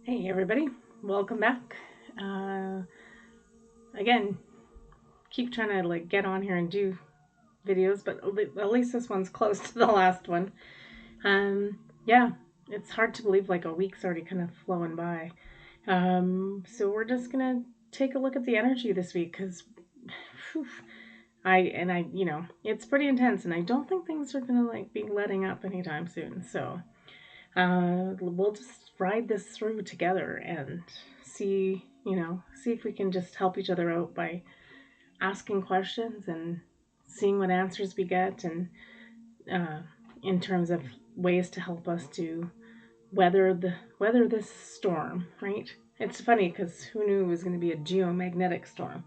Hey everybody, welcome back. Again, keep trying to get on here and do videos, but at least this one's close to the last one. Yeah, it's hard to believe a week's already kind of flowing by. So we're just gonna take a look at the energy this week because it's pretty intense, and I don't think things are gonna be letting up anytime soon. So we'll just ride this through together and see if we can just help each other out by asking questions and seeing what answers we get, and uh, in terms of ways to help us to weather this storm. Right? It's funny because who knew it was going to be a geomagnetic storm?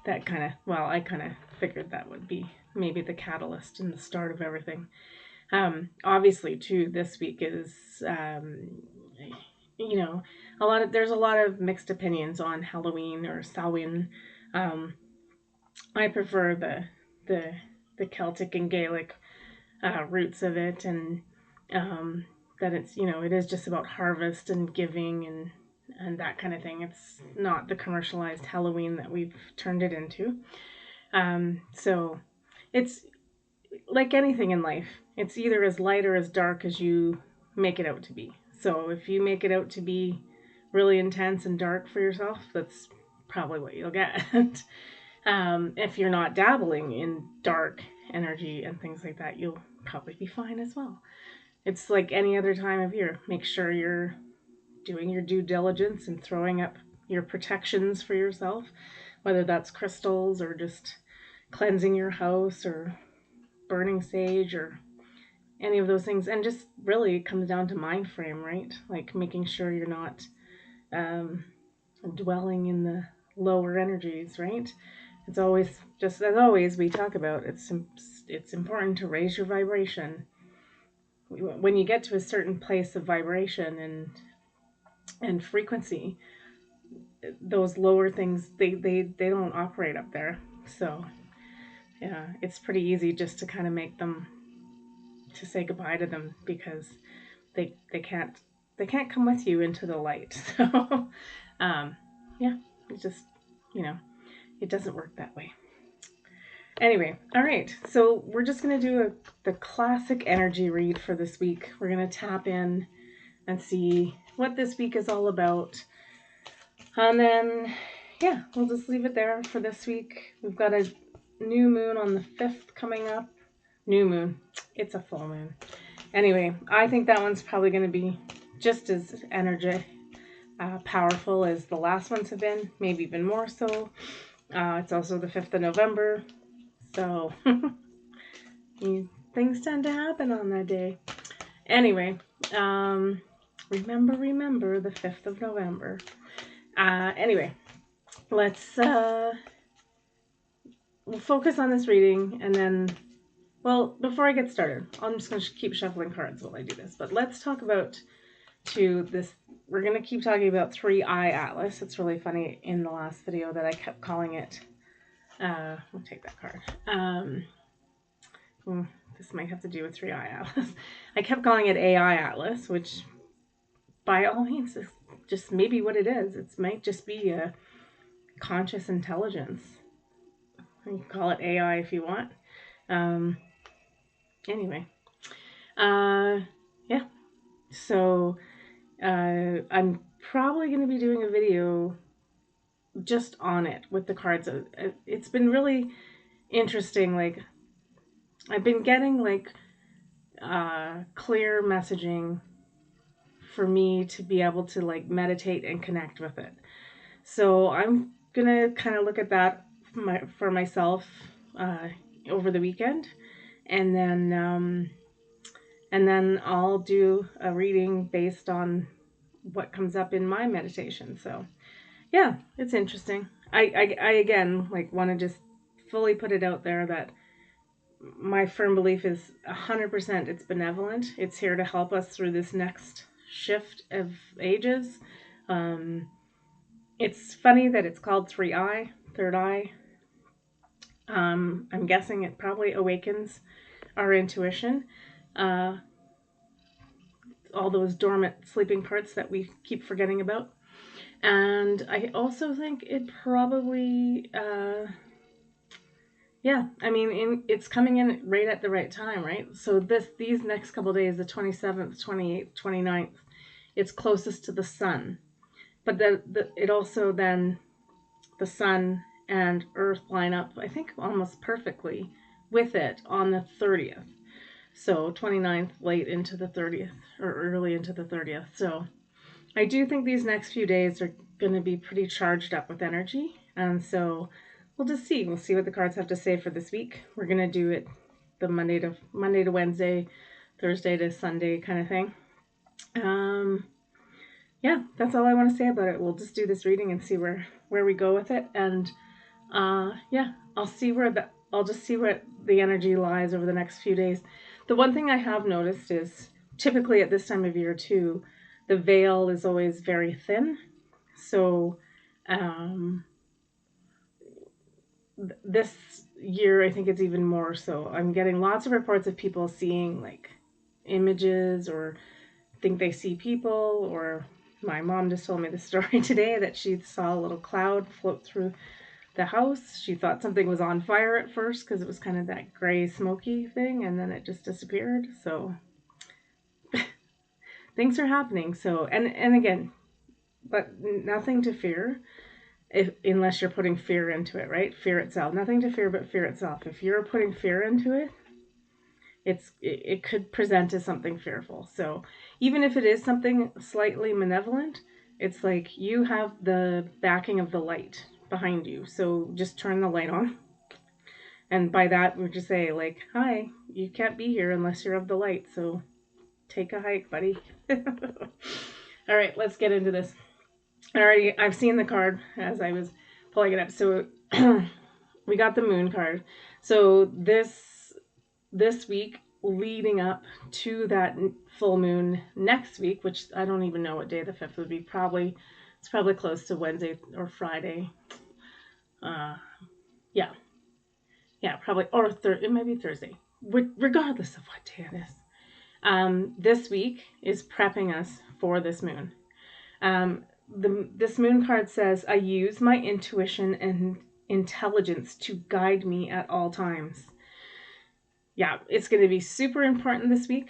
That kind of I kind of figured that would be maybe the catalyst and the start of everything. Obviously, too, this week is, you know, there's a lot of mixed opinions on Halloween or Samhain. Um, I prefer the the Celtic and Gaelic roots of it, and that it is just about harvest and giving and that kind of thing. It's not the commercialized Halloween that we've turned it into. So it's like anything in life, it's either as light or as dark as you make it out to be. So if you make it out to be really intense and dark for yourself, that's probably what you'll get. If you're not dabbling in dark energy and things like that, you'll probably be fine as well. It's like any other time of year. Make sure you're doing your due diligence and throwing up your protections for yourself, whether that's crystals or just cleansing your house or burning sage or any of those things. And just really it comes down to mind frame, right? Like making sure you're not um, dwelling in the lower energies, right? It's always, just as always we talk about, it's important to raise your vibration. When you get to a certain place of vibration and frequency, those lower things, they don't operate up there. So yeah, it's pretty easy just to kind of make them, to say goodbye to them, because they can't come with you into the light. So yeah, it just, you know it doesn't work that way. Anyway, all right, so we're just going to do the classic energy read for this week. We're going to tap in and see what this week is all about, and then yeah, we'll just leave it there for this week. We've got a new moon on the 5th coming up. New moon, it's a full moon. Anyway, I think that one's probably going to be just as energetic, powerful as the last ones have been, maybe even more so. It's also the 5th of November, so things tend to happen on that day. Anyway, remember the 5th of November. Anyway, let's we'll focus on this reading, and then, well, before I get started, I'm just going to keep shuffling cards while I do this, but let's talk about this. We're going to keep talking about 3-Eye Atlas. It's really funny, in the last video that I kept calling it, we'll take that card. This might have to do with 3-Eye Atlas. I kept calling it AI Atlas, which by all means is just maybe what it is. It might just be a conscious intelligence. You can call it AI if you want. Anyway, yeah. So I'm probably going to be doing a video just on it with the cards. It's been really interesting. Like, I've been getting clear messaging for me to be able to meditate and connect with it. So I'm gonna kind of look at that for myself over the weekend, and then I'll do a reading based on what comes up in my meditation. So yeah, it's interesting. I again want to just fully put it out there that my firm belief is 100% it's benevolent. It's here to help us through this next shift of ages. Um, it's funny that it's called 3-Eye, third eye. I'm guessing it probably awakens our intuition. Uh, all those dormant sleeping parts that we keep forgetting about. And I also think it probably, yeah, I mean, it's coming in right at the right time, right? So these next couple days, the 27th, 28th, 29th, it's closest to the sun. But it also then, the sun and earth line up, I think, almost perfectly with it on the 30th. So 29th, late into the 30th, or early into the 30th. So I do think these next few days are going to be pretty charged up with energy. And so we'll just see. We'll see what the cards have to say for this week. We're going to do it the Monday to Wednesday, Thursday to Sunday kind of thing. Yeah, that's all I want to say about it. We'll just do this reading and see where we go with it. And yeah, I'll just see where the energy lies over the next few days. The one thing I have noticed is typically at this time of year too, the veil is always very thin. So this year, I think it's even more so. I'm getting lots of reports of people seeing like images or think they see people, or my mom just told me the story today that she saw a little cloud float through the house. She thought something was on fire at first because it was kind of that gray smoky thing, and then it just disappeared. So things are happening. So and again, but nothing to fear unless you're putting fear into it, right? Fear itself. Nothing to fear but fear itself. If you're putting fear into it, it could present as something fearful. So even if it is something slightly malevolent, it's like you have the backing of the light behind you. So just turn the light on. And by that, we just say, like, hi, you can't be here unless you're of the light. So take a hike, buddy. All right, let's get into this. Alrighty, I've seen the card as I was pulling it up. So we got the moon card. So this week leading up to that full moon next week, which I don't even know what day the 5th would be. It's probably close to Wednesday or Friday. Yeah, probably, or it might be Thursday. Regardless of what day it is, this week is prepping us for this moon. This moon card says, I use my intuition and intelligence to guide me at all times. Yeah, it's going to be super important this week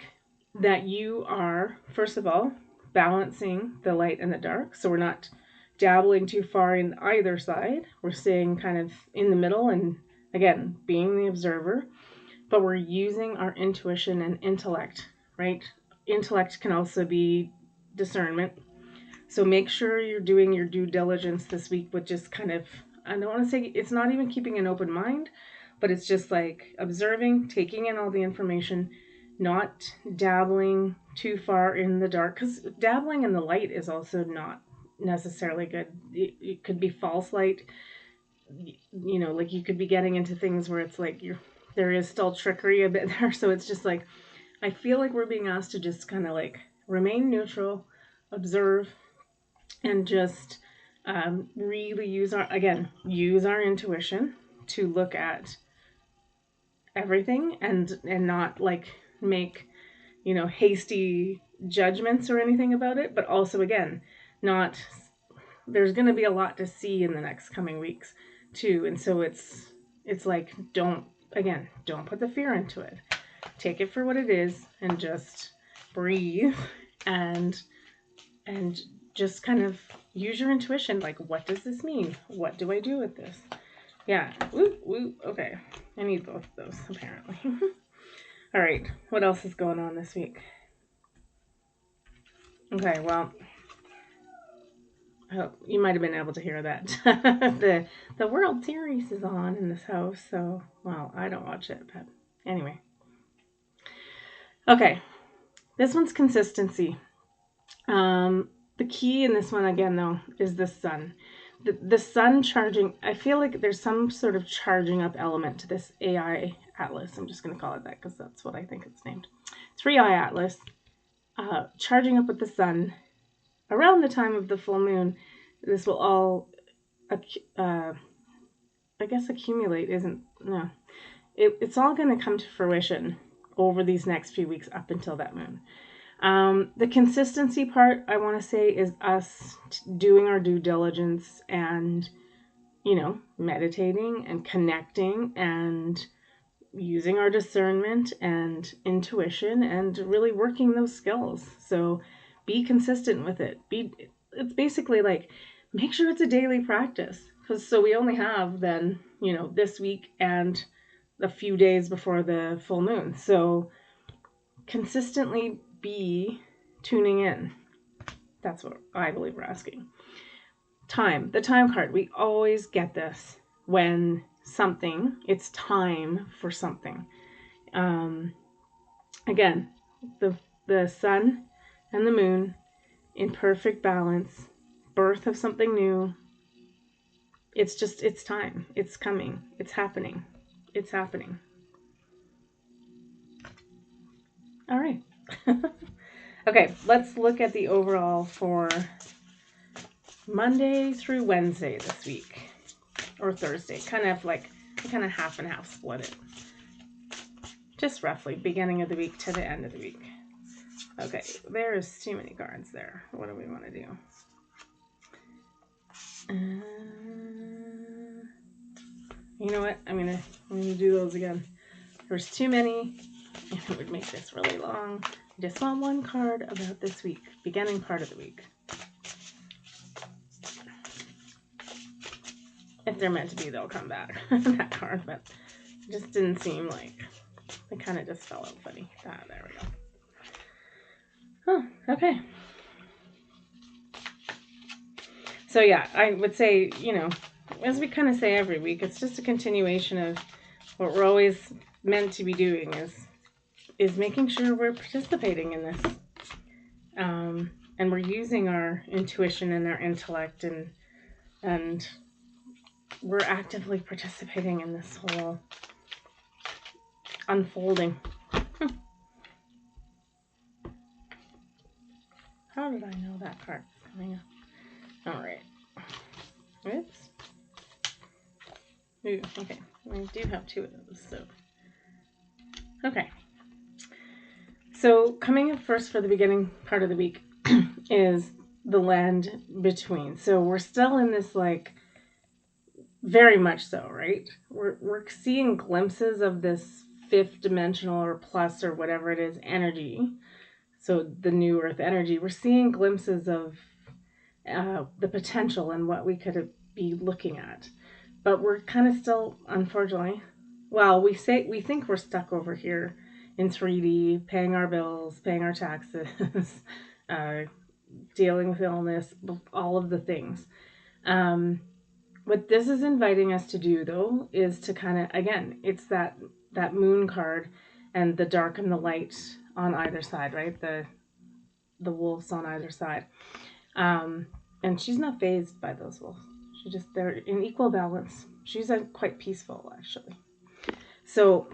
that you are, first of all, balancing the light and the dark. So we're not dabbling too far in either side. We're staying kind of in the middle and, again, being the observer. But we're using our intuition and intellect, right? Intellect can also be discernment. So make sure you're doing your due diligence this week with just kind of, I don't want to say it's not even keeping an open mind, but it's just like observing, taking in all the information, not dabbling too far in the dark, because dabbling in the light is also not necessarily good. It could be false light. You know, like you could be getting into things where it's like there is still trickery a bit there. So it's just like, I feel like we're being asked to just kind of like remain neutral, observe, and just really use our intuition to look at everything and not like make hasty judgments or anything about it, but also again not there's going to be a lot to see in the next coming weeks too, and so it's like don't put the fear into it. Take it for what it is and just breathe and just kind of use your intuition. Like, what does this mean? What do I do with this? Yeah. Woo. Okay. I need both of those, apparently. All right. What else is going on this week? Okay. Well, I hope you might have been able to hear that. the World Series is on in this house, so, well, I don't watch it, but anyway. Okay. This one's consistency. The key in this one, again, though, is the sun. The sun charging, I feel like there's some sort of charging up element to this AI Atlas. I'm just going to call it that because that's what I think it's named. 3i Atlas, charging up with the sun. Around the time of the full moon, this will all, I guess accumulate isn't, no. It's all going to come to fruition over these next few weeks up until that moon. The consistency part, I want to say, is us doing our due diligence and, meditating and connecting and using our discernment and intuition and really working those skills. So be consistent with it. It's basically like make sure it's a daily practice. Because so we only have then, this week and a few days before the full moon. So consistently be tuning in. That's what I believe we're asking. The time card. We always get this when it's time for something. Again, the sun and the moon in perfect balance, birth of something new. It's time. It's coming. It's happening. It's happening. All right. Okay, let's look at the overall for Monday through Wednesday this week, or Thursday. Kind of half and half split it. Just roughly, beginning of the week to the end of the week. Okay, there's too many cards there. What do we want to do? You know what? I'm gonna do those again. There's too many, and it would make this really long. I just want one card about this week, beginning part of the week. If they're meant to be, they'll come back. That card, but it just didn't seem like it. Kind of just fell out funny. There we go. Oh, okay. So yeah, I would say, as we kind of say every week, it's just a continuation of what we're always meant to be doing is making sure we're participating in this. And we're using our intuition and our intellect and we're actively participating in this whole unfolding. How did I know that card was coming up? All right. Oops. Ooh, okay. I do have two of those, so. Okay. So coming up first for the beginning part of the week is the land between. So we're still in this very much so, right? We're seeing glimpses of this fifth dimensional or plus or whatever it is energy. So the new earth energy, we're seeing glimpses of the potential and what we could be looking at. But we're kind of still, unfortunately, we think we're stuck over here in 3D, paying our bills, paying our taxes, dealing with illness, all of the things. What this is inviting us to do, though, is to kind of, again, it's that moon card and the dark and the light on either side, right? The wolves on either side. And she's not fazed by those wolves. They're in equal balance. She's quite peaceful, actually. So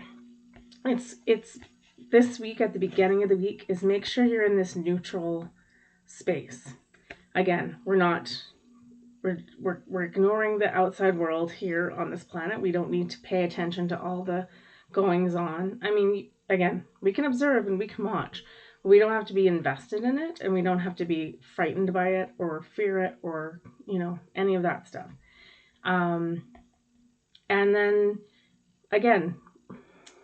it's this week at the beginning of the week is make sure you're in this neutral space. Again, we're ignoring the outside world here on this planet. We don't need to pay attention to all the goings on. I mean, again, we can observe and we can watch. We don't have to be invested in it, and we don't have to be frightened by it or fear it or, any of that stuff. And then, again,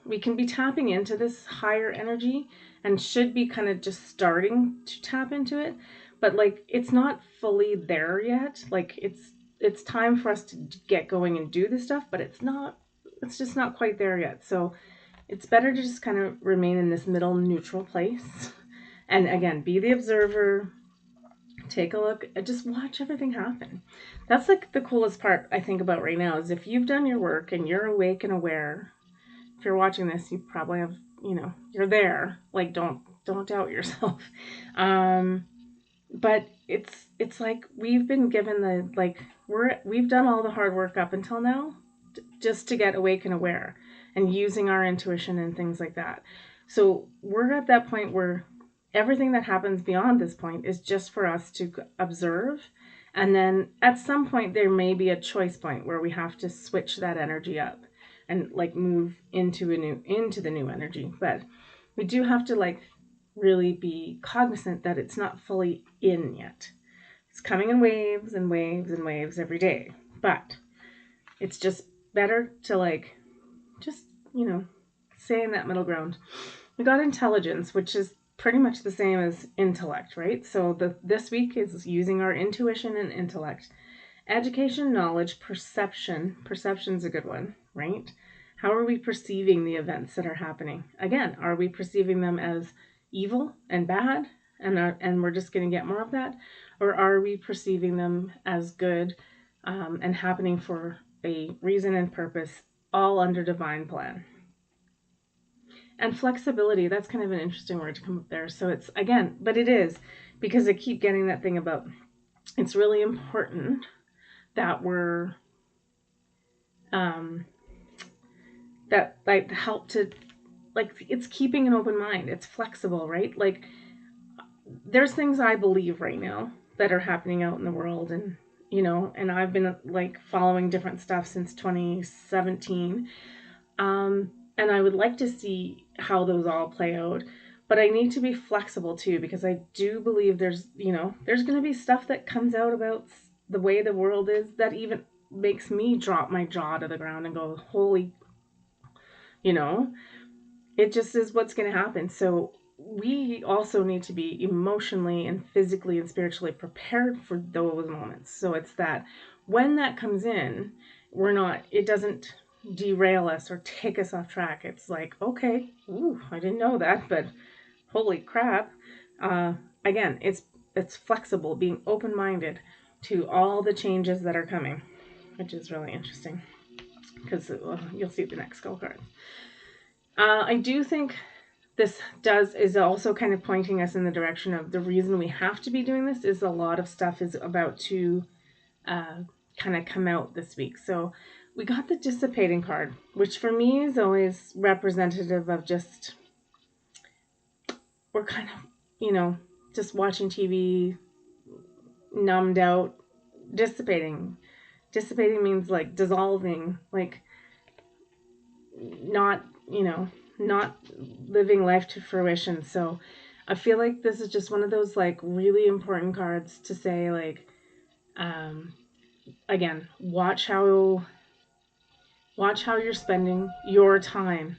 we can be tapping into this higher energy and should be kind of just starting to tap into it. But, it's not fully there yet. It's time for us to get going and do this stuff, but it's just not quite there yet. So it's better to just kind of remain in this middle neutral place. And again, be the observer, take a look, just watch everything happen. That's the coolest part I think about right now is if you've done your work and you're awake and aware, if you're watching this, you probably have, you're there. Don't doubt yourself. But it's like we've been given we've done all the hard work up until now just to get awake and aware and using our intuition and things like that. So we're at that point where everything that happens beyond this point is just for us to observe. And then at some point there may be a choice point where we have to switch that energy up and move into the new energy. But we do have to really be cognizant that it's not fully in yet. It's coming in waves and waves and waves every day. But it's just better to like just, stay in that middle ground. We got intelligence, which is pretty much the same as intellect, right? So this week is using our intuition and intellect. Education, knowledge, perception. Perception's a good one, right? How are we perceiving the events that are happening? Again, are we perceiving them as evil and bad, and we're just going to get more of that, or are we perceiving them as good and happening for a reason and purpose, all under divine plan? And flexibility, that's kind of an interesting word to come up there. So it's, again, but it is, because I keep getting that thing about it's really important that we're um, that like help to like it's keeping an open mind. It's flexible, right? Like there's things I believe right now that are happening out in the world, and and I've been like following different stuff since 2017. And I would like to see how those all play out. But I need to be flexible too, because I do believe there's going to be stuff that comes out about the way the world is that even makes me drop my jaw to the ground and go, holy, you know, it just is what's going to happen. So we also need to be emotionally and physically and spiritually prepared for those moments. So it's that when that comes in, it doesn't derail us or take us off track. It's like, okay, ooh, I didn't know that, but holy crap. Uh, Again, it's flexible, being open-minded to all the changes that are coming, which is really interesting because you'll see the next skull card. I do think this is also kind of pointing us in the direction of the reason we have to be doing this is a lot of stuff is about to kind of come out this week. So we got the dissipating card, which for me is always representative of just we're kind of, just watching TV, numbed out, dissipating. Dissipating means like dissolving, like not, not living life to fruition. So I feel like this is just one of those like really important cards to say like, again, watch how you're spending your time.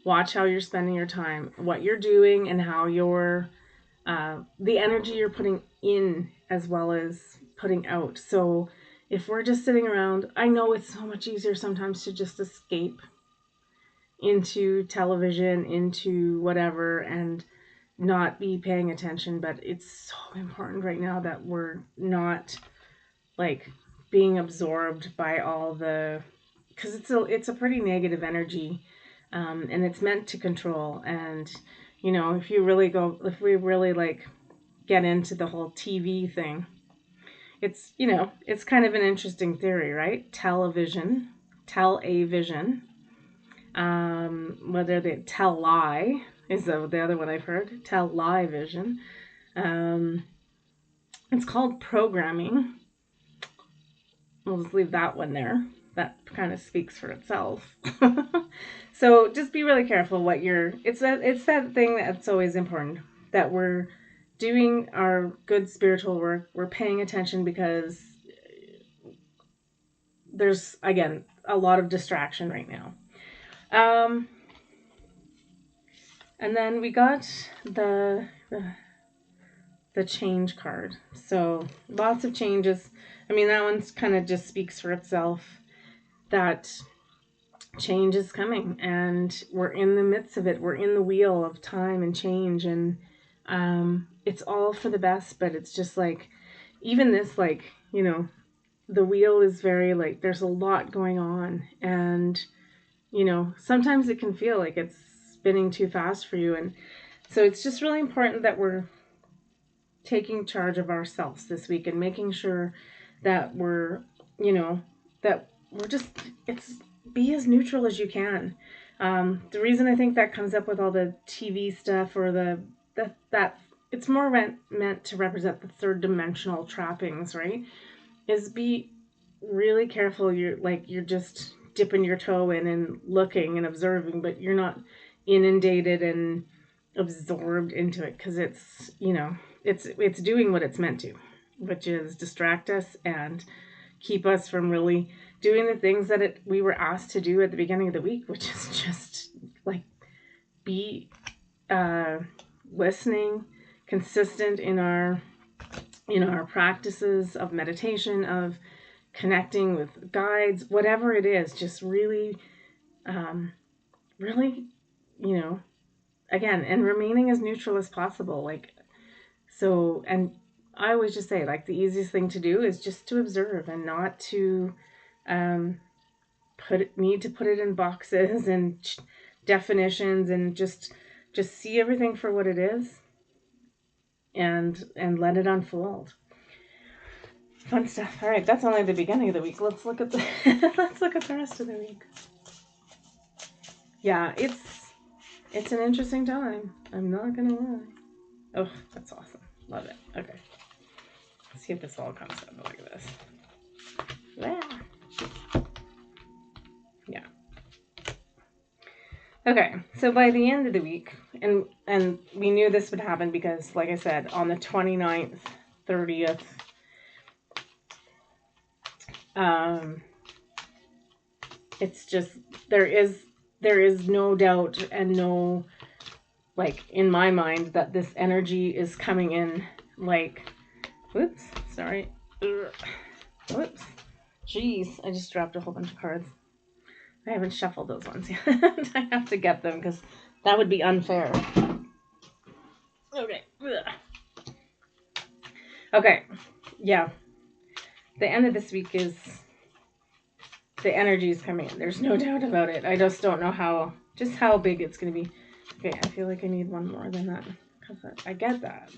Watch how you're spending your time, what you're doing, and how the energy you're putting in as well as putting out. So if we're just sitting around, I know it's so much easier sometimes to just escape into television, into whatever, and not be paying attention. But it's so important right now that we're not like being absorbed by all the, because it's a pretty negative energy, and it's meant to control. And if we really like get into the whole TV thing, it's kind of an interesting theory, right? Television, tell a vision. Whether they tell lie is the other one I've heard. Tell lie vision. Um, it's called programming. We'll just leave that one there. That kind of speaks for itself. So just be really careful what it's that thing that's always important, that we're doing our good spiritual work. We're paying attention because there's, again, a lot of distraction right now. And then we got the change card. So lots of changes. I mean, that one's kind of just speaks for itself, that change is coming and we're in the midst of it. We're in the wheel of time and change, and it's all for the best. But it's just like, even this, like, the wheel is very like, there's a lot going on, and sometimes it can feel like it's spinning too fast for you. And so it's just really important that we're taking charge of ourselves this week and making sure that we're, that we're just, it's be as neutral as you can. The reason I think that comes up with all the TV stuff, or that it's more meant to represent the third dimensional trappings, right? Is be really careful. You're just dipping your toe in and looking and observing, but you're not inundated and absorbed into it, because it's, it's doing what it's meant to, which is distract us and keep us from really doing the things that we were asked to do at the beginning of the week, which is just like be listening, consistent in our practices of meditation, of connecting with guides, whatever it is, just really, really, again, and remaining as neutral as possible. Like, so, and I always just say, like, the easiest thing to do is just to observe and not to um, need to put it in boxes and definitions, and just see everything for what it is, and let it unfold. Fun stuff. All right, that's only the beginning of the week. Let's look at the let's look at the rest of the week. Yeah, it's an interesting time. I'm not gonna lie. Oh, that's awesome. Love it. Okay. Let's see if this all comes out like this. Yeah. Yeah. Okay, so by the end of the week, and we knew this would happen because, like I said, on the 29th, 30th, it's just, there is no doubt and no, like, in my mind, that this energy is coming in, like, whoops, sorry, whoops, jeez, I just dropped a whole bunch of cards. I haven't shuffled those ones yet. I have to get them because that would be unfair. Okay. Okay. Yeah. The end of this week is, the energy is coming in. There's no doubt about it. I just don't know how big it's going to be. Okay, I feel like I need one more than that, because I get that.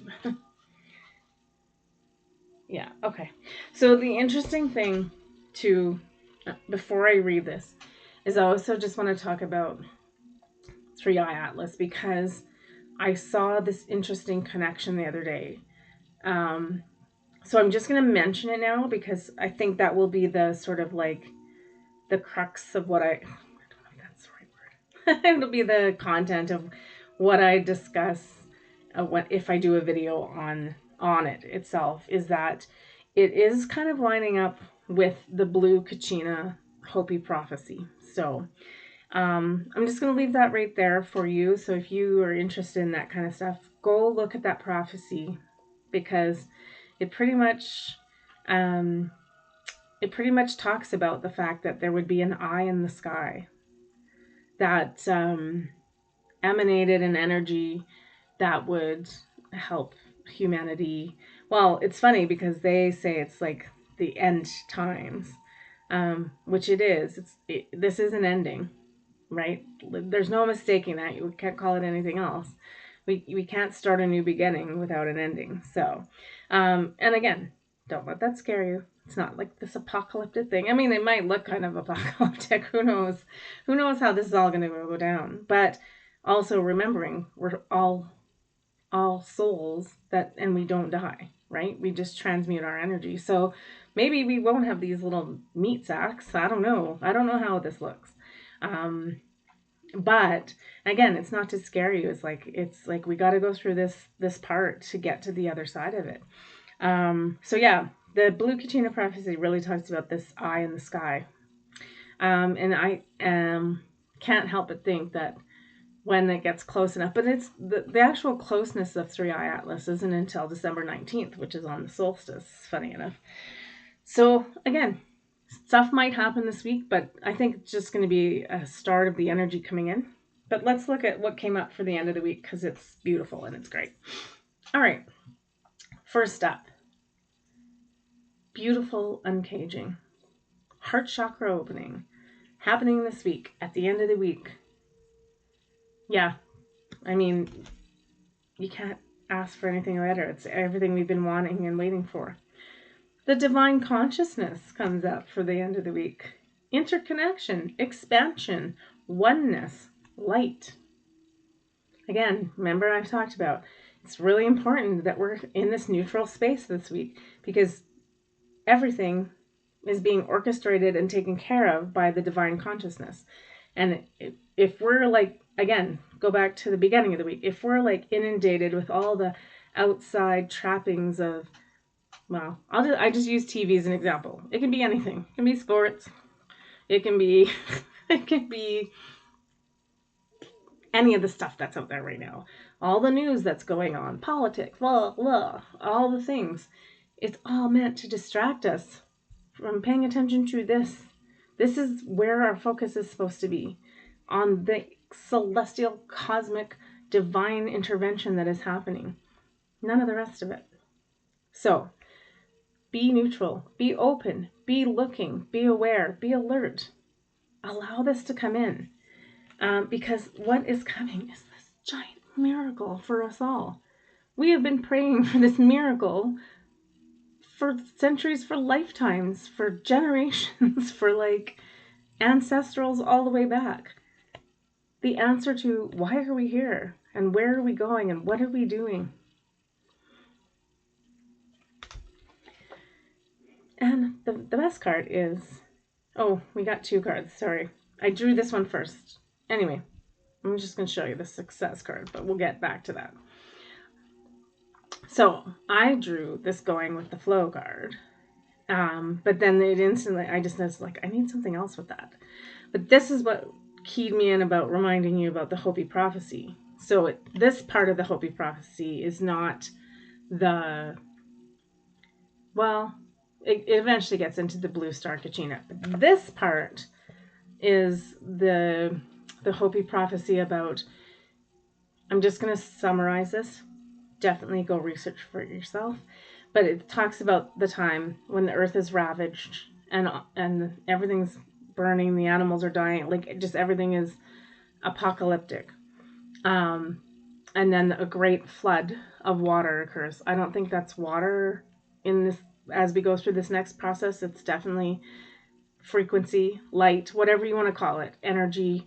Yeah, okay. So the interesting thing to, before I read this, is I also just want to talk about 3i Atlas, because I saw this interesting connection the other day. So I'm just going to mention it now, because I think that will be the sort of like the crux of what I don't know if that's the right word. It'll be the content of what I discuss if I do a video on it itself, is that it is kind of lining up with the Blue Kachina Hopi prophecy. So I'm just going to leave that right there for you. So if you are interested in that kind of stuff, go look at that prophecy, because it pretty much talks about the fact that there would be an eye in the sky that emanated an energy that would help humanity. Well, it's funny because they say it's like the end times, which it is. This is an ending, right? There's no mistaking that. You can't call it anything else. We can't start a new beginning without an ending. So, and again, don't let that scare you. It's not like this apocalyptic thing. I mean, it might look kind of apocalyptic. Who knows? Who knows how this is all going to go down? But also remembering we're all souls and we don't die, right? We just transmute our energy. So maybe we won't have these little meat sacks. I don't know. I don't know how this looks. But again, it's not to scare you. It's like we got to go through this part to get to the other side of it. So yeah, the Blue Kachina prophecy really talks about this eye in the sky. And I can't help but think that when it gets close enough, but it's the actual closeness of 3i Atlas isn't until December 19th, which is on the solstice, funny enough. So again, stuff might happen this week, but I think it's just going to be a start of the energy coming in. But let's look at what came up for the end of the week, because it's beautiful and it's great. All right. First up, beautiful uncaging. Heart chakra opening. Happening this week, at the end of the week. Yeah. I mean, you can't ask for anything better. It's everything we've been wanting and waiting for. The divine consciousness comes up for the end of the week. Interconnection, expansion, oneness, light. Again, remember I've talked about, it's really important that we're in this neutral space this week, because everything is being orchestrated and taken care of by the divine consciousness. And if we're like again, go back to the beginning of the week. If we're like inundated with all the outside trappings of, well, I just use TV as an example. It can be anything. It can be sports. It can be it can be any of the stuff that's out there right now. All the news that's going on, politics, blah blah, all the things. It's all meant to distract us from paying attention to this. This is where our focus is supposed to be, on the celestial, cosmic, divine intervention that is happening. None of the rest of it. So, be neutral, be open, be looking, be aware, be alert. Allow this to come in. Because what is coming is this giant miracle for us all. We have been praying for this miracle for centuries, for lifetimes, for generations, for like ancestrals all the way back. The answer to why are we here and where are we going and what are we doing? And the best card is, oh, we got two cards, sorry. I drew this one first. Anyway, I'm just going to show you the success card, but we'll get back to that. So I drew this going with the flow card. But then it instantly, I just was like, I need something else with that. But this is what keyed me in about reminding you about the Hopi prophecy. So this part of the Hopi prophecy is not the, well, it eventually gets into the blue star Kachina. But this part is the Hopi prophecy about, I'm just going to summarize this. Definitely go research for yourself. But it talks about the time when the earth is ravaged and everything's burning, the animals are dying, like just everything is apocalyptic. And then a great flood of water occurs. I don't think that's water in this as we go through this next process. It's definitely frequency, light, whatever you want to call it, energy.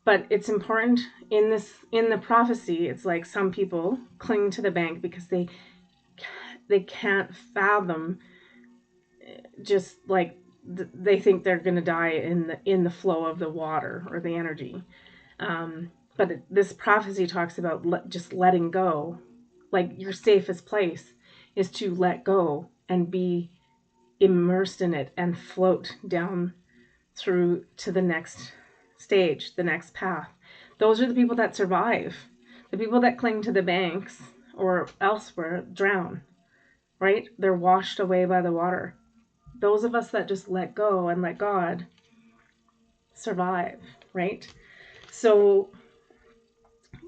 But it's important in the prophecy. It's like some people cling to the bank because they can't fathom, just like they think they're going to die in the flow of the water or the energy. But this prophecy talks about just letting go. Like your safest place is to let go and be immersed in it and float down through to the next stage, the next path. Those are the people that survive. The people that cling to the banks or elsewhere drown, right? They're washed away by the water. Those of us that just let go and let God survive, right? So,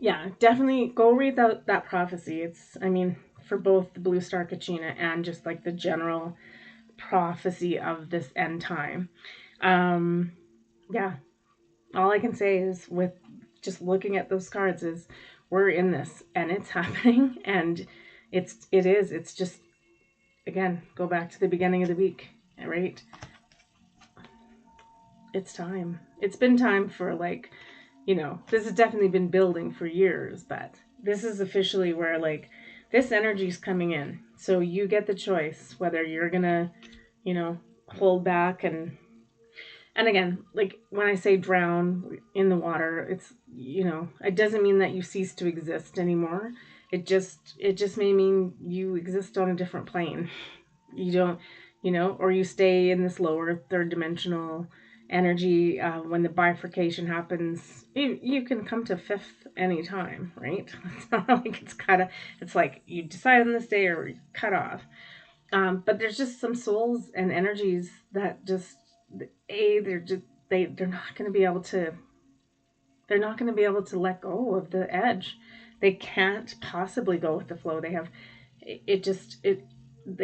yeah, definitely go read that prophecy. It's, I mean, for both the Blue Star Kachina and just like the general prophecy of this end time. Yeah, all I can say is with just looking at those cards is we're in this and it's happening and it's just, again, go back to the beginning of the week, right? It's time. It's been time for like, this has definitely been building for years, but this is officially where like this energy is coming in. So you get the choice whether you're gonna, hold back and again, like when I say drown in the water, it's, it doesn't mean that you cease to exist anymore. It just may mean you exist on a different plane. You don't, or you stay in this lower third dimensional energy. When the bifurcation happens, you can come to fifth anytime, right? It's not like it's like you decide on this day or you cut off. But there's just some souls and energies that just, they're not going to be able to, let go of the edge. They can't possibly go with the flow. They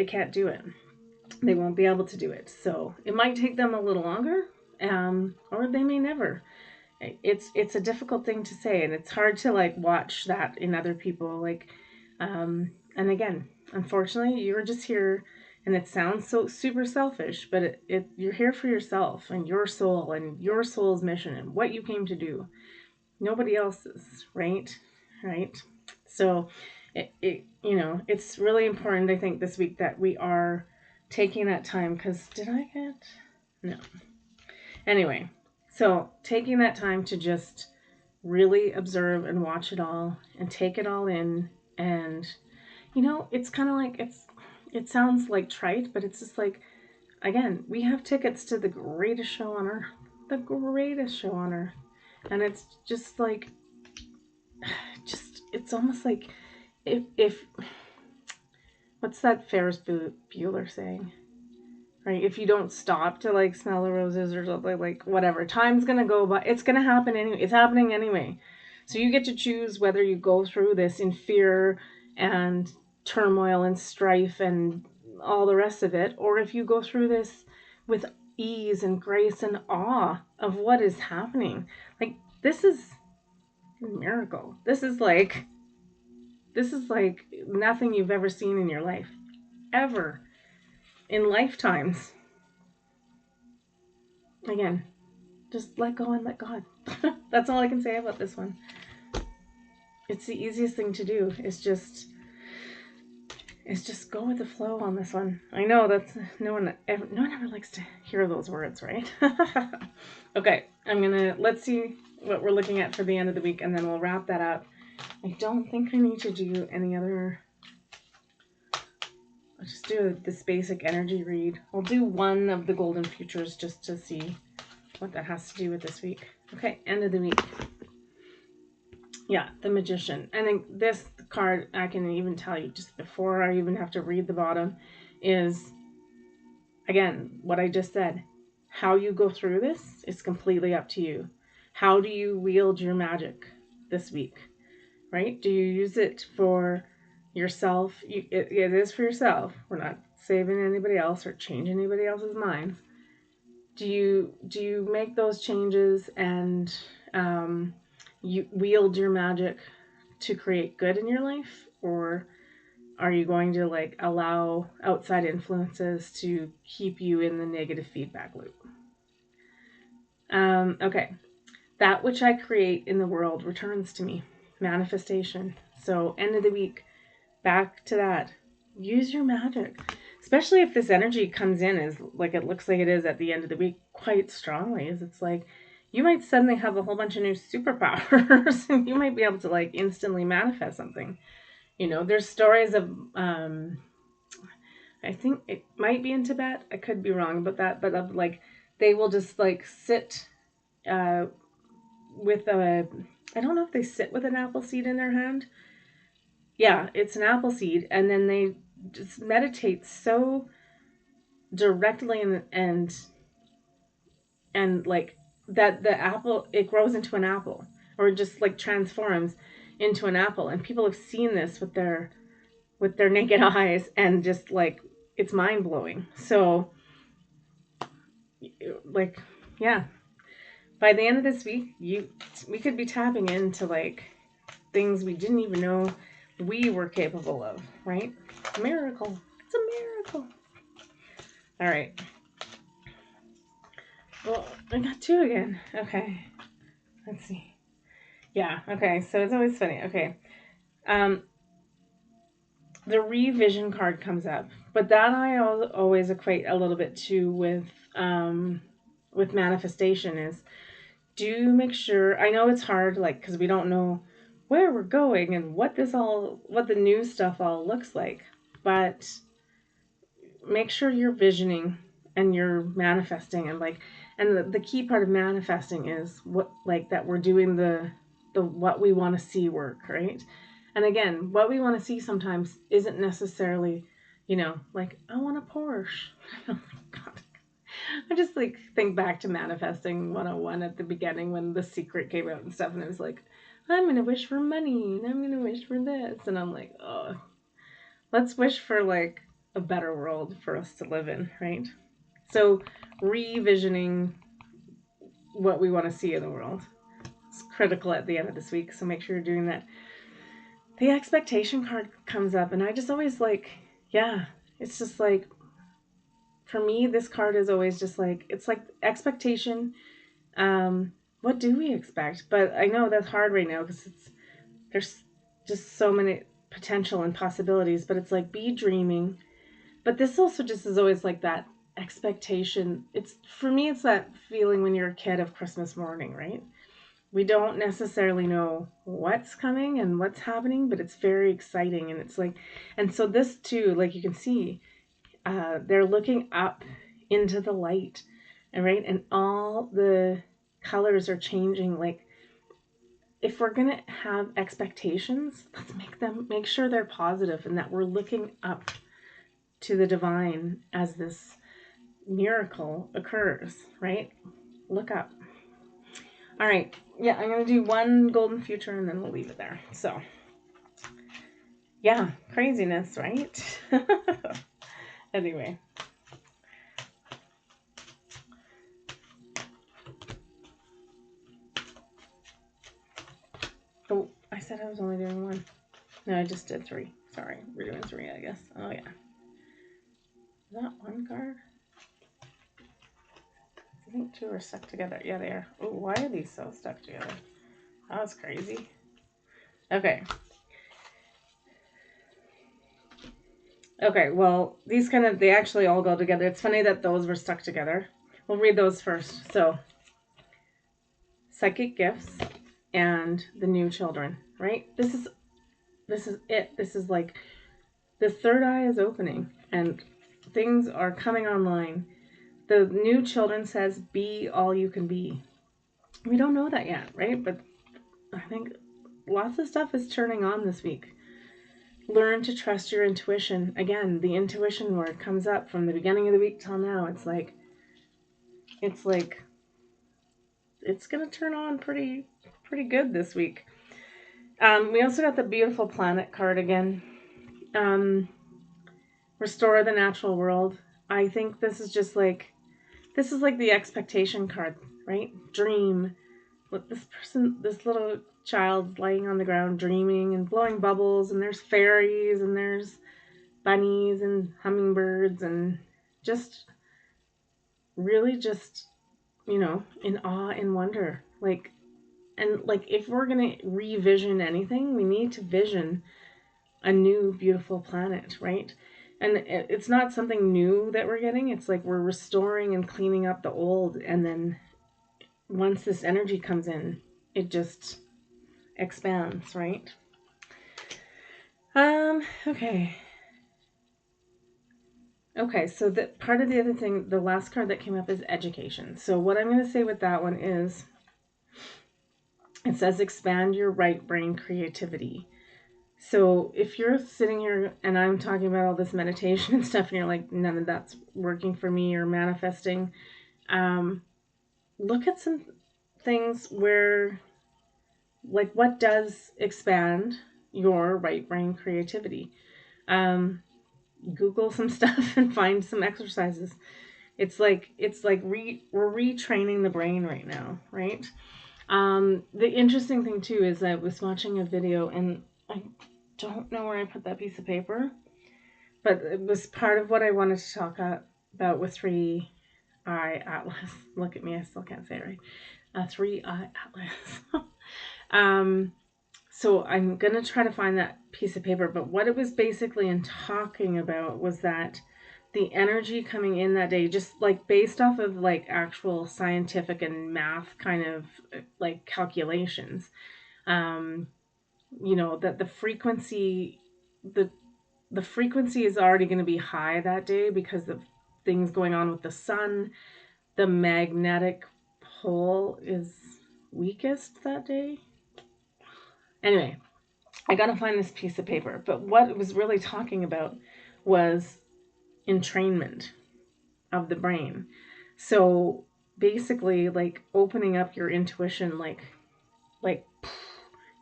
can't do it. They won't be able to do it. So it might take them a little longer, or they may never. It's a difficult thing to say, and it's hard to like watch that in other people. Like, and again, unfortunately, you're just here, and it sounds so super selfish, but you're here for yourself and your soul's mission and what you came to do. Nobody else's, right? Right. So, it's really important. I think this week that we are taking that time because did I get no. Anyway, So taking that time to just really observe and watch it all and take it all in. And it's kind of like, it sounds like trite, but it's just like, again, we have tickets to the greatest show on earth. The greatest show on earth. And it's just like, it's almost like, if what's that Ferris Bueller saying? Right? If you don't stop to like smell the roses or something, like whatever, time's gonna go by. It's gonna happen anyway. It's happening anyway. So you get to choose whether you go through this in fear and turmoil and strife and all the rest of it, or if you go through this with ease and grace and awe of what is happening. Like, this is a miracle. This is like nothing you've ever seen in your life, ever, in lifetimes. Again, just let go and let God. That's all I can say about this one. It's the easiest thing to do. Is just go with the flow on this one. I know that's no one ever likes to hear those words, right? Okay, let's see what we're looking at for the end of the week, and then we'll wrap that up. I don't think I need to do any other. I'll just do this basic energy read. I'll do one of the golden futures just to see what that has to do with this week. Okay, end of the week. Yeah, the Magician. I think this card, I can even tell you just before I even have to read the bottom, is, again, what I just said. How you go through this is completely up to you. How do you wield your magic this week, right? Do you use it for yourself? It is for yourself. We're not saving anybody else or changing anybody else's minds. Do you make those changes and you wield your magic to create good in your life, or are you going to like allow outside influences to keep you in the negative feedback loop? Okay. That which I create in the world returns to me. Manifestation. So end of the week, back to that. Use your magic. Especially if this energy comes in as like it looks like it is at the end of the week quite strongly. Is it's like you might suddenly have a whole bunch of new superpowers and you might be able to like instantly manifest something. There's stories of I think it might be in Tibet. I could be wrong about that, but of like they will just like sit uh, with a. I don't know if they sit with an apple seed in their hand. Yeah, it's an apple seed, and then they just meditate so directly and like that the apple, it grows into an apple, or just like transforms into an apple, and people have seen this with their naked eyes, and just like it's mind blowing. So like, yeah, by the end of this week, we could be tapping into like things we didn't even know we were capable of, right? Miracle. It's a miracle. All right. Well, I got two again. Okay. Let's see. Yeah. Okay. So it's always funny. Okay. Um, the revision card comes up, but that I always equate a little bit to with manifestation is, do make sure. I know it's hard, like, because we don't know where we're going and what the new stuff all looks like, but make sure you're visioning and you're manifesting, and like, and the key part of manifesting is what, like, that we're doing the what we want to see work, right? And again, what we want to see sometimes isn't necessarily, like, I want a Porsche. Oh my God. I just like think back to manifesting 101 at the beginning when The Secret came out and stuff, and it was like, I'm gonna wish for money and I'm gonna wish for this, and I'm like, oh, let's wish for like a better world for us to live in, right? So revisioning what we want to see in the world is critical at the end of this week. So make sure you're doing that. The expectation card comes up, and I just always like, yeah, it's just like, for me, this card is always just like, it's like expectation. What do we expect? But I know that's hard right now because there's just so many potential and possibilities. But it's like, be dreaming. But this also just is always like that expectation. It's, for me, it's that feeling when you're a kid of Christmas morning, right? We don't necessarily know what's coming and what's happening, but it's very exciting. And it's like, and so this too, like you can see, they're looking up into the light, and right, and all the colors are changing. Like, if we're gonna have expectations, let's make sure they're positive and that we're looking up to the divine as this miracle occurs, right? Look up. All right. Yeah, I'm going to do one golden future and then we'll leave it there. So, yeah, craziness, right? Anyway. Oh, I said I was only doing one. No, I just did three. Sorry, we're doing three, I guess. Oh, yeah. Is that one card? I think two are stuck together. Yeah, they are. Oh, why are these so stuck together? That was crazy. Okay. Okay, well, these kind of, they actually all go together. It's funny that those were stuck together. We'll read those first. So, psychic gifts and the new children, right? This is it. This is like the third eye is opening and things are coming online. The new children says, be all you can be. We don't know that yet, right? But I think lots of stuff is turning on this week. Learn to trust your intuition. Again, the intuition word comes up from the beginning of the week till now. It's like it's going to turn on pretty good this week. We also got the beautiful planet card again. Restore the natural world. I think this is like the expectation card, right? Dream. Look, this little child's laying on the ground dreaming and blowing bubbles, and there's fairies and there's bunnies and hummingbirds and just really just, in awe and wonder. And if we're going to revision anything, we need to vision a new beautiful planet, right? And it's not something new that we're getting. It's like we're restoring and cleaning up the old, and then once this energy comes in, it just expands, right? Okay. Okay, so the part of the other thing, the last card that came up is education. So what I'm going to say with that one is, it says expand your right brain creativity. So if you're sitting here and I'm talking about all this meditation and stuff, and you're like, none of that's working for me, or manifesting, look at some things where, like, what does expand your right brain creativity? Google some stuff and find some exercises. It's like we're retraining the brain right now, right? The interesting thing too is I was watching a video, and I don't know where I put that piece of paper, but it was part of what I wanted to talk about with 3-eye atlas. Look at me, I still can't say it right. 3-eye atlas. So I'm going to try to find that piece of paper, but what it was basically in talking about was that the energy coming in that day, just like based off of like actual scientific and math kind of like calculations, that the frequency, the frequency is already going to be high that day because of things going on with the sun. The magnetic pole is weakest that day. Anyway, I gotta find this piece of paper. But what it was really talking about was entrainment of the brain. So basically, like opening up your intuition, like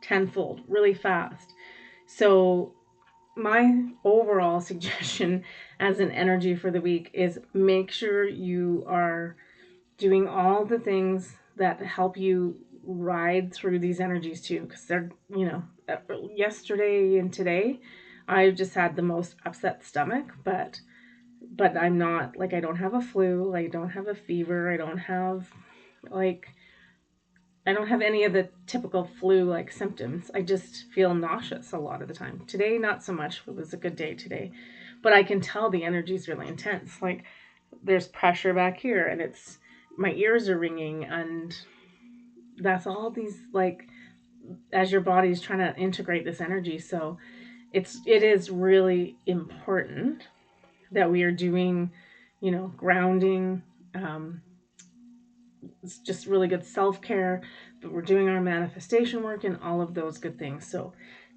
tenfold, really fast. So my overall suggestion as an energy for the week is make sure you are doing all the things that help you ride through these energies too, because they're, yesterday and today I've just had the most upset stomach, but I'm not, like, I don't have a flu, I don't have a fever, I don't have any of the typical flu like symptoms. I just feel nauseous a lot of the time. Today, not so much. It was a good day today, but I can tell the energy is really intense. Like, there's pressure back here, and it's my ears are ringing, and that's all these like as your body's trying to integrate this energy. So it is really important that we are doing, grounding. It's just really good self-care, but we're doing our manifestation work and all of those good things. So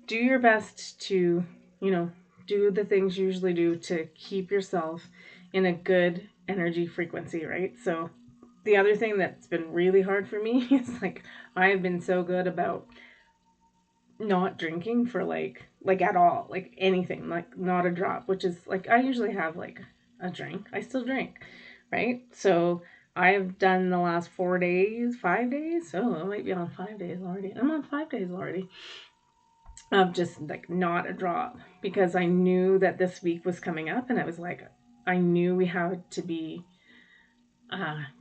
do your best to, you know, do the things you usually do to keep yourself in a good energy frequency, right? So the other thing that's been really hard for me is like I've been so good about not drinking for like at all, like anything, like not a drop, which is like I usually have like a drink. I still drink, right? So I've done the last 4 days, 5 days. Oh, I might be on 5 days already. I'm on 5 days already of just like not a drop because I knew that this week was coming up, and I was like, I knew we had to be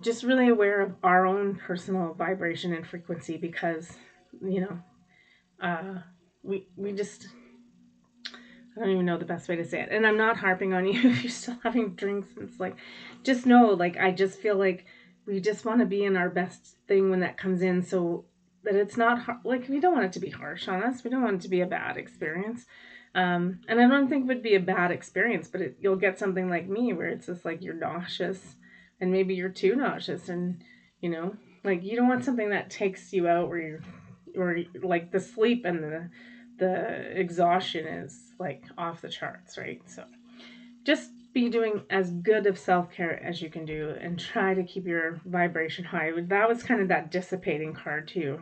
just really aware of our own personal vibration and frequency because you know we just I don't even know the best way to say it. And I'm not harping on you if you're still having drinks. It's like, just know, like, I just feel like we just want to be in our best thing when that comes in so that it's not, like, we don't want it to be harsh on us. We don't want it to be a bad experience. And I don't think it would be a bad experience, but you'll get something like me where it's just like you're nauseous and maybe you're too nauseous. And, like, you don't want something that takes you out where or like the sleep and the exhaustion is like off the charts, right? So just be doing as good of self-care as you can do and try to keep your vibration high. That was kind of that dissipating card too.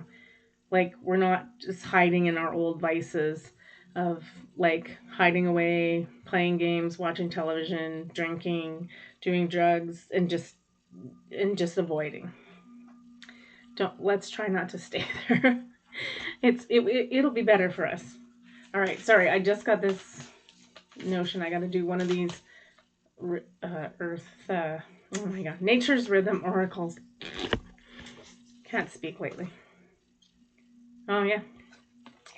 Like we're not just hiding in our old vices of like hiding away, playing games, watching television, drinking, doing drugs and just avoiding. Don't Let's try not to stay there. It'll be better for us. All right, sorry, I just got this notion. I got to do one of these Earth. Oh my God, Nature's Rhythm oracles. Can't speak lately. Oh yeah,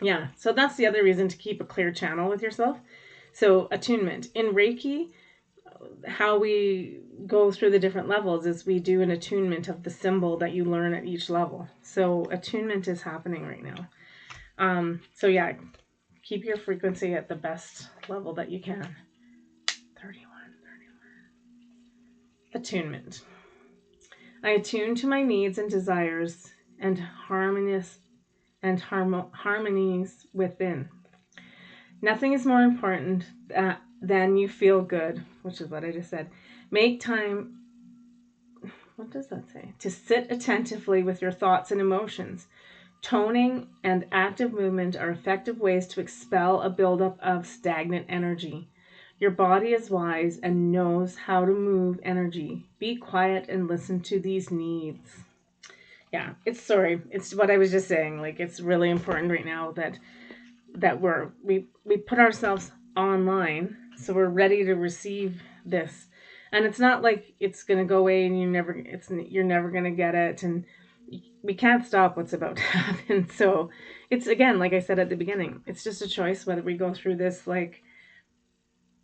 yeah. So that's the other reason to keep a clear channel with yourself. So attunement in Reiki, how we go through the different levels is we do an attunement of the symbol that you learn at each level. So attunement is happening right now. So yeah, keep your frequency at the best level that you can. 31. Attunement. I attune to my needs and desires and harmonies within. Nothing is more important than you feel good, which is what I just said. Make time, what does that say? To sit attentively with your thoughts and emotions. Toning and active movement are effective ways to expel a buildup of stagnant energy. Your body is wise and knows how to move energy. Be quiet and listen to these needs. Yeah, it's what I was just saying. Like it's really important right now that we put ourselves online so we're ready to receive this. And it's not like it's going to go away and you're never going to get it, and we can't stop what's about to happen. So it's, again, like I said at the beginning, it's just a choice whether we go through this like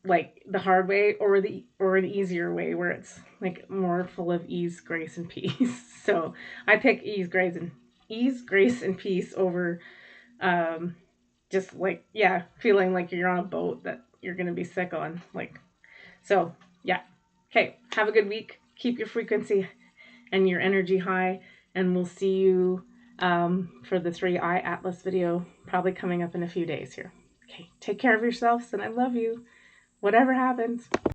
the hard way or an easier way where it's like more full of ease, grace, and peace. So I pick ease, grace, and peace over just like, yeah, feeling like you're on a boat that you're gonna be sick on. Like, so yeah. Okay, have a good week. Keep your frequency and your energy high, and we'll see you for the 3i Atlas video, probably coming up in a few days here. Okay, take care of yourselves, and I love you. Whatever happens.